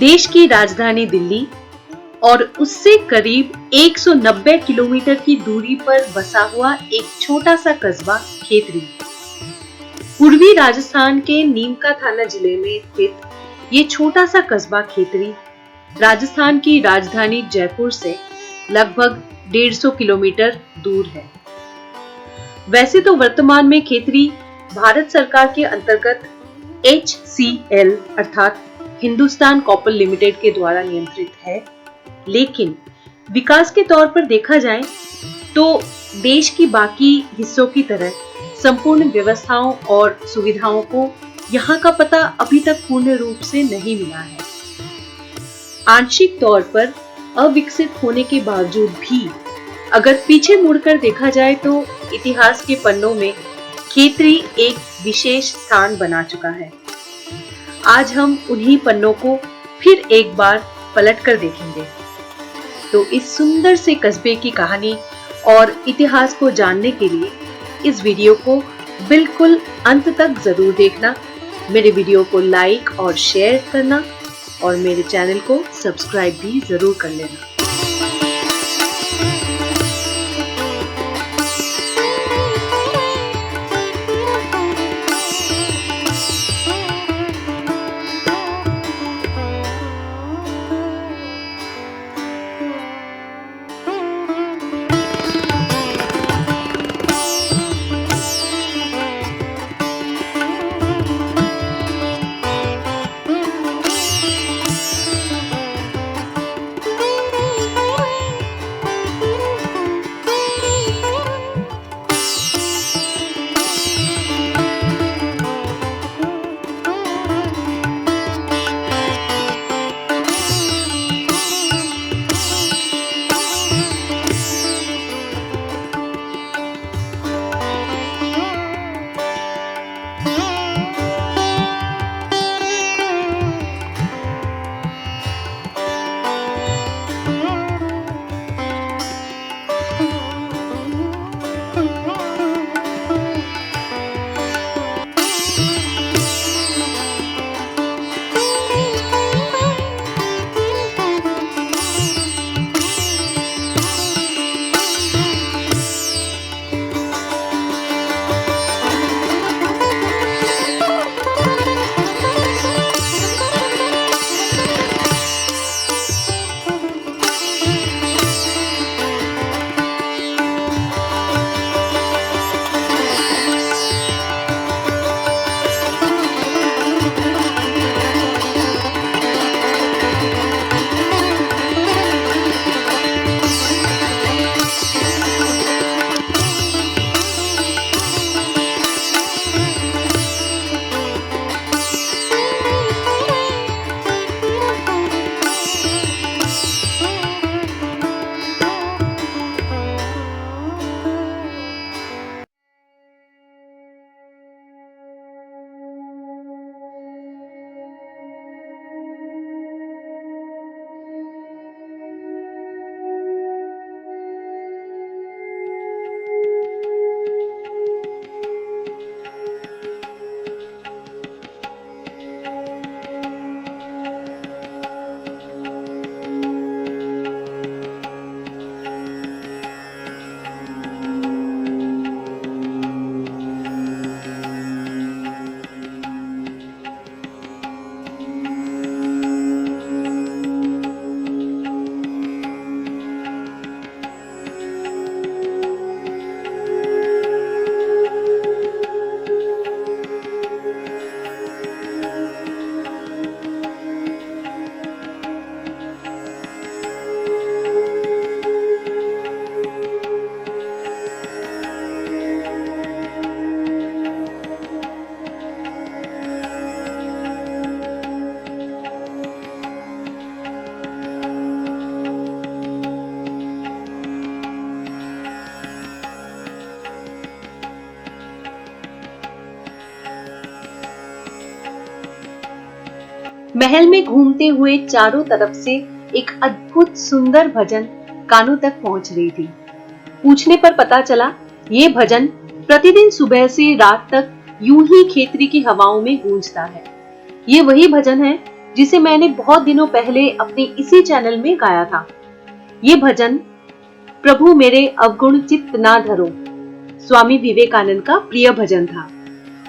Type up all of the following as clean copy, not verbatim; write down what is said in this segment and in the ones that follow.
देश की राजधानी दिल्ली और उससे करीब 190 किलोमीटर की दूरी पर बसा हुआ एक छोटा सा कस्बा खेतरी। पूर्वी राजस्थान के नीमका थाना जिले में स्थित ये छोटा सा कस्बा खेतरी राजस्थान की राजधानी जयपुर से लगभग 150 किलोमीटर दूर है। वैसे तो वर्तमान में खेतरी भारत सरकार के अंतर्गत HCL अर्थात हिंदुस्तान कॉपर लिमिटेड के द्वारा नियंत्रित है, लेकिन विकास के तौर पर देखा जाए तो देश की बाकी हिस्सों की तरह संपूर्ण व्यवस्थाओं और सुविधाओं को यहाँ का पता अभी तक पूर्ण रूप से नहीं मिला है। आंशिक तौर पर अविकसित होने के बावजूद भी अगर पीछे मुड़कर देखा जाए तो इतिहास के पन्नों में खेतरी एक विशेष स्थान बना चुका है। आज हम उन्हीं पन्नों को फिर एक बार पलट कर देखेंगे। तो इस सुंदर से कस्बे की कहानी और इतिहास को जानने के लिए इस वीडियो को बिल्कुल अंत तक जरूर देखना। मेरे वीडियो को लाइक और शेयर करना और मेरे चैनल को सब्सक्राइब भी जरूर कर लेना। महल में घूमते हुए चारों तरफ से एक अद्भुत सुंदर भजन कानों तक पहुंच रही थी। पूछने पर पता चला ये भजन प्रतिदिन सुबह से रात तक यूं ही खेतरी की हवाओं में गूंजता है। ये वही भजन है जिसे मैंने बहुत दिनों पहले अपने इसी चैनल में गाया था। ये भजन प्रभु मेरे अवगुण चित्त ना धरो स्वामी विवेकानंद का प्रिय भजन था।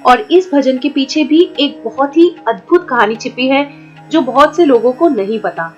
और इस भजन के पीछे भी एक बहुत ही अद्भुत कहानी छिपी है जो बहुत से लोगों को नहीं पता।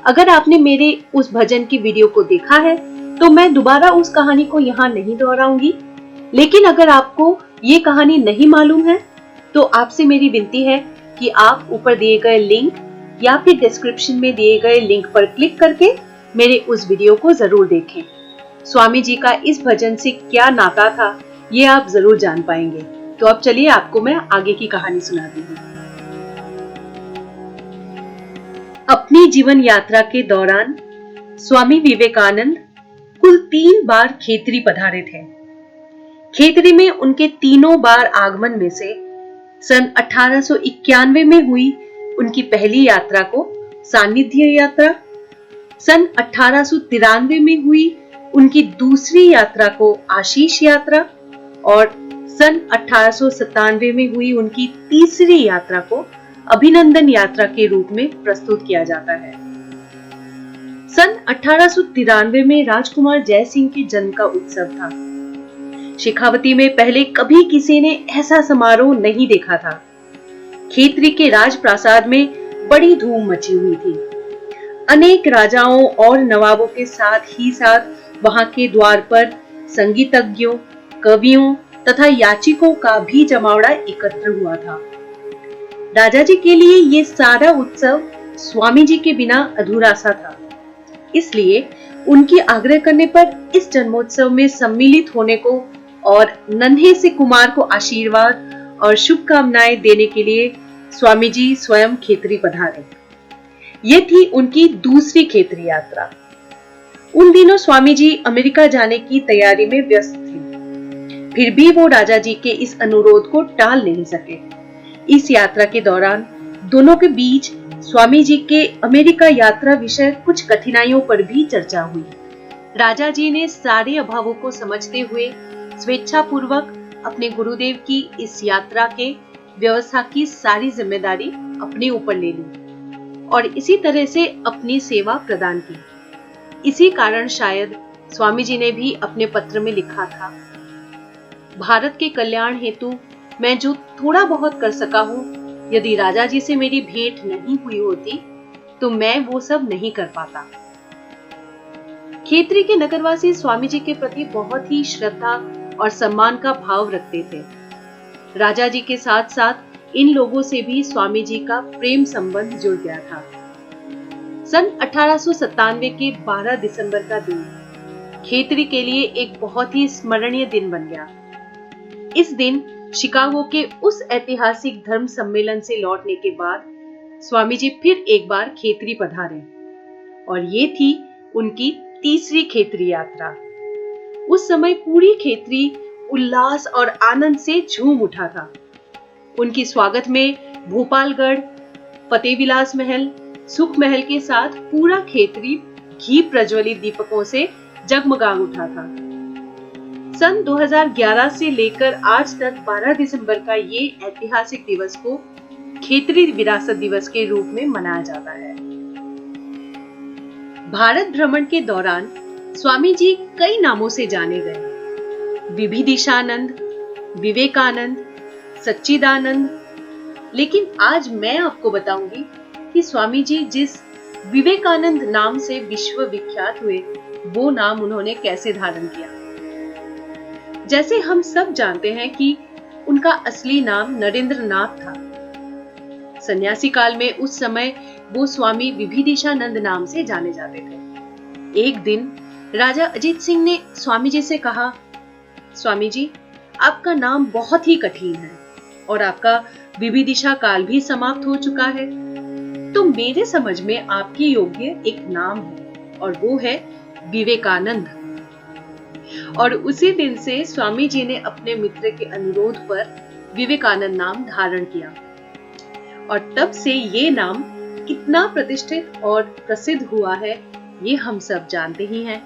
अगर आपने मेरे उस भजन की वीडियो को देखा है तो मैं दोबारा उस कहानी को यहाँ नहीं दोहराऊंगी, लेकिन अगर आपको ये कहानी नहीं मालूम है तो आपसे मेरी विनती है कि आप ऊपर दिए गए लिंक या फिर डिस्क्रिप्शन में दिए गए लिंक पर क्लिक करके मेरे उस वीडियो को जरूर देखें। स्वामी जी का इस भजन से क्या नाता था ये आप जरूर जान पाएंगे। तो अब चलिए आपको मैं आगे की कहानी सुनाती हूँ। अपनी जीवन यात्रा के दौरान स्वामी विवेकानंद कुल 3 बार खेतरी पधारे थे। खेतरी में उनके तीनों बार आगमन में से सन 1891 में हुई उनकी पहली यात्रा को सानिध्य यात्रा, सन 1893 में हुई उनकी दूसरी यात्रा को आशीष यात्रा और सन 1897 में हुई उनकी तीसरी यात्रा को अभिनंदन यात्रा के रूप में प्रस्तुत किया जाता है। सन 1893 में राजकुमार जय सिंह के जन्म का उत्सव था। शेखावती में पहले कभी किसी ने ऐसा समारोह नहीं देखा था। खेतरी के राजप्रासाद में बड़ी धूम मची हुई थी। अनेक राजाओं और नवाबों के साथ ही साथ वहां के द्वार पर संगीतज्ञों, कवियों तथा याचिकों का भी जमावड़ा एकत्र हुआ था। राजा जी के लिए ये सारा उत्सव स्वामी जी के बिना अधूरा सा था। इसलिए उनकी आग्रह करने पर इस जन्मोत्सव में सम्मिलित होने को और नन्हे से कुमार को आशीर्वाद और शुभकामनाएं देने के लिए स्वामी जी स्वयं खेतरी पधारे। ये थी उनकी दूसरी खेतरी यात्रा। उन दिनों स्वामी जी अमेरिका जाने की तैयारी में व्यस्त थे। फिर भी वो राजा जी के इस अनुरोध को टाल नहीं सके। इस यात्रा के दौरान दोनों के बीच स्वामी जी के अमेरिका यात्रा विषय कुछ कठिनाइयों पर भी चर्चा हुई। राजा जी ने सारे अभावों को समझते हुए स्वेच्छा पूर्वक अपने गुरुदेव की इस यात्रा के व्यवस्था की सारी जिम्मेदारी अपने ऊपर ले ली और इसी तरह से अपनी सेवा प्रदान की। इसी कारण शायद स्वामी जी ने भी अपने पत्र में लिखा था, भारत के कल्याण हेतु मैं जो थोड़ा बहुत कर सका हूँ, यदि राजा जी से मेरी भेंट नहीं हुई होती तो मैं वो सब नहीं कर पाता। खेतरी के नगरवासी स्वामी जी के प्रति बहुत ही श्रद्धा और सम्मान का भाव रखते थे। राजा जी के साथ साथ इन लोगों से भी स्वामी जी का प्रेम संबंध जुड़ गया था। सन 1897 के 12 दिसंबर का दिन खेतरी के लिए एक बहुत ही स्मरणीय दिन बन गया। इस दिन शिकागो के उस ऐतिहासिक धर्म सम्मेलन से लौटने के बाद स्वामी जी फिर एक बार खेतरी पधारे और ये थी उनकी तीसरी खेतरी यात्रा। उस समय पूरी खेतरी उल्लास और आनंद से झूम उठा था। उनकी स्वागत में भोपालगढ़, फतेहविलास महल, सुख महल के साथ पूरा खेतरी घी प्रज्वलित दीपकों से जगमगा उठा था। सन 2011 से लेकर आज तक 12 दिसंबर का ये ऐतिहासिक दिवस को खेतरी विरासत दिवस के रूप में मनाया जाता है। भारत भ्रमण के दौरान स्वामी जी कई नामों से जाने गए, विविदिशानंद, विवेकानंद, सच्चिदानंद। लेकिन आज मैं आपको बताऊंगी कि स्वामी जी जिस विवेकानंद नाम से विश्व विख्यात हुए, वो नाम उन्होंने कैसे धारण किया। जैसे हम सब जानते हैं कि उनका असली नाम नरेंद्र नाथ था। सन्यासी काल में उस समय वो स्वामी विविदिशानंद नाम से जाने जाते थे। एक दिन राजा अजीत सिंह ने स्वामी जी से कहा, स्वामी जी, आपका नाम बहुत ही कठिन है और आपका विविदिशा काल भी समाप्त हो चुका है, तो मेरे समझ में आपके योग्य एक नाम है और वो है विवेकानंद। और उसी दिन से स्वामी जी ने अपने मित्र के अनुरोध पर विवेकानंद नाम धारण किया और तब से ये नाम कितना प्रतिष्ठित और प्रसिद्ध हुआ है ये हम सब जानते ही हैं।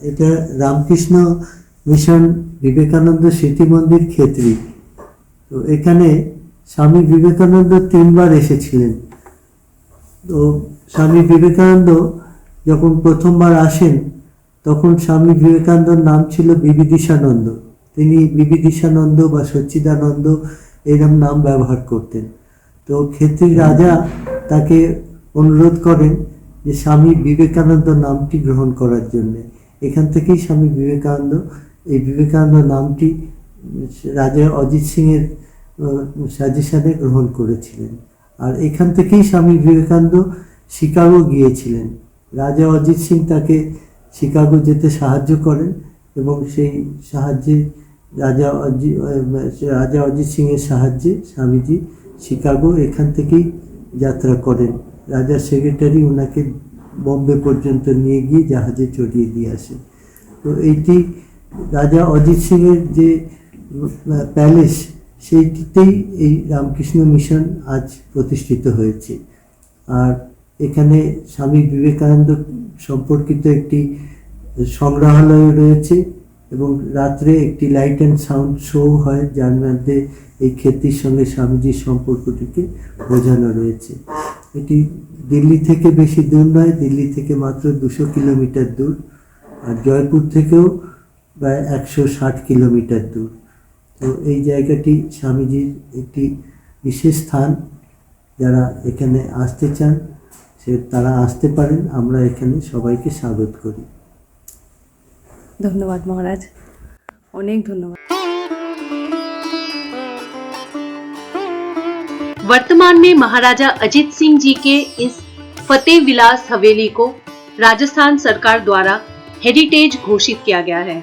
এটা রামকৃষ্ণ মিশন বিবেকানন্দ স্মৃতি মন্দির খেতড়ি। তো এখানে স্বামী বিবেকানন্দ 3বার এসেছিলেন। তো স্বামী বিবেকানন্দ যখন প্রথমবার আসেন তখন স্বামী বিবেকানন্দর নাম ছিল বিবিদিশানন্দ। তিনি বিবিদিশানন্দ বা সচ্চিদানন্দ এরকম নাম ব্যবহার করতেন। তো খেতড়ির রাজা তাকে অনুরোধ করেন যে স্বামী বিবেকানন্দ নামটি গ্রহণ করার জন্য। এখান থেকেই স্বামী বিবেকানন্দ, এই বিবেকানন্দ নামটি রাজা অজিত সিংয়ের সাজেশনে গ্রহণ করেছিলেন। আর এখান থেকেই স্বামী বিবেকানন্দ শিকাগো গিয়েছিলেন। রাজা অজিত সিং তাকে শিকাগো যেতে সাহায্য করেন এবং সেই সাহায্যে রাজা অজিত সিংয়ের সাহায্যে স্বামীজি শিকাগো এখান থেকেই যাত্রা করেন। রাজার সেক্রেটারি ওনাকে বম্বে পর্যন্ত নিয়ে গিয়ে জাহাজে চড়িয়ে দিয়ে আসেন। তো এইটি রাজা অজিত সিংয়ের যে প্যালেস, সেইটিতেই এই রামকৃষ্ণ মিশন আজ প্রতিষ্ঠিত হয়েছে। আর এখানে স্বামী বিবেকানন্দ সম্পর্কিত একটি সংগ্রহালয় রয়েছে এবং রাত্রে একটি লাইট অ্যান্ড সাউন্ড শো হয়, যার মধ্যে এই খেতড়ির সঙ্গে স্বামীজির সম্পর্কটিকে বোঝানো রয়েছে। এটি দিল্লি থেকে বেশি দূর নয়, দিল্লি থেকে মাত্র 200 কিলোমিটার দূর, আর জয়পুর থেকেও প্রায় 160 কিলোমিটার দূর। তো এই জায়গাটি স্বামীজির একটি বিশেষ স্থান। যারা এখানে আসতে চান তারা আসতে পারেন। আমরা এখানে সবাইকে স্বাগত করি। ধন্যবাদ মহারাজ, অনেক ধন্যবাদ। वर्तमान में महाराजा अजित सिंह जी के इस फतेह विलास हवेली को राजस्थान सरकार द्वारा हेरिटेज घोषित किया गया है।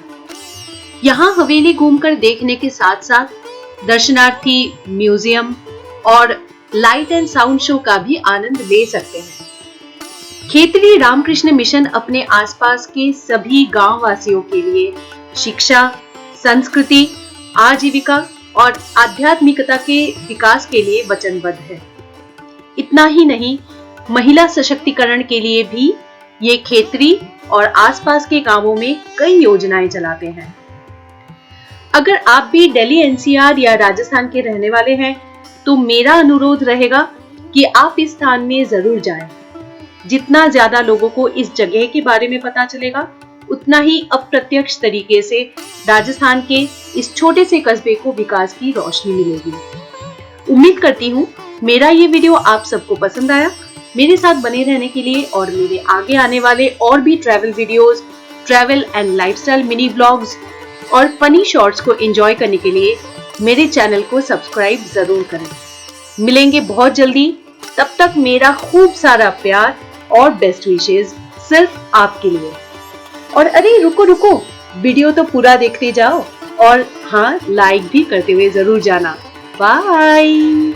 यहाँ हवेली घूमकर देखने के साथ साथ दर्शनार्थी म्यूजियम और लाइट एंड साउंड शो का भी आनंद ले सकते हैं। खेतड़ी रामकृष्ण मिशन अपने आसपास के सभी गांव वासियों के लिए शिक्षा, संस्कृति, आजीविका और आध्यात्मिकता के विकास के लिए वचनबद्ध है। इतना ही नहीं, महिला सशक्तिकरण के लिए भी ये खेतड़ी और आसपास के गांवों में कई योजनाएं चलाते हैं। अगर आप भी दिल्ली एनसीआर या राजस्थान के रहने वाले हैं तो मेरा अनुरोध रहेगा कि आप इस स्थान में जरूर जाएं। जितना ज्यादा लोगों को इस जगह के बारे में पता चलेगा, उतना ही अप्रत्यक्ष तरीके से राजस्थान के इस छोटे से कस्बे को विकास की रोशनी मिलेगी। उम्मीद करती हूँ मेरा ये वीडियो आप सबको पसंद आया। मेरे साथ बने रहने के लिए और मेरे आगे आने वाले और भी travel videos, travel and lifestyle mini blogs और फनी शॉर्ट्स को एंजॉय करने के लिए मेरे चैनल को सब्सक्राइब जरूर करें। मिलेंगे बहुत जल्दी, तब तक मेरा खूब सारा प्यार और बेस्ट विशेस सिर्फ आपके लिए। और अरे रुको रुको, वीडियो तो पूरा देखते जाओ और हाँ, लाइक भी करते हुए जरूर जाना। बाय।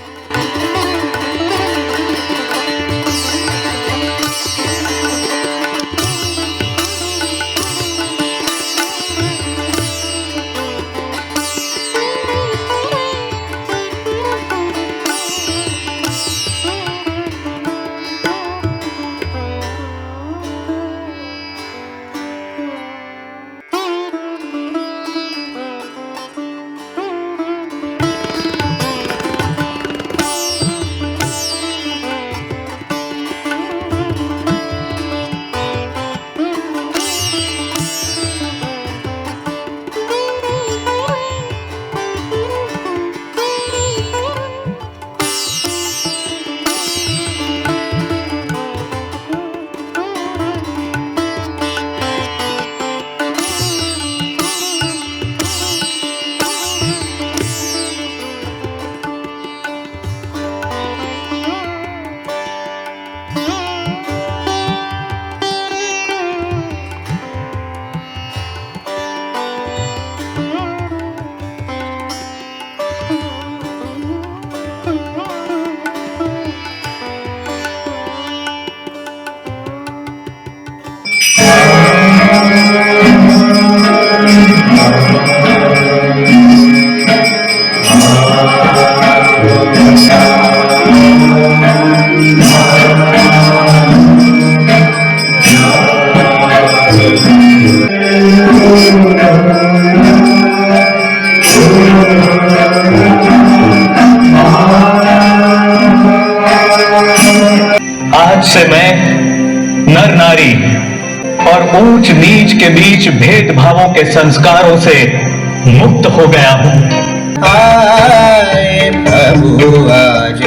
से मैं नर नारी और ऊंच नीच के बीच भेदभावों के संस्कारों से मुक्त हो गया हूं। आए प्रभु आज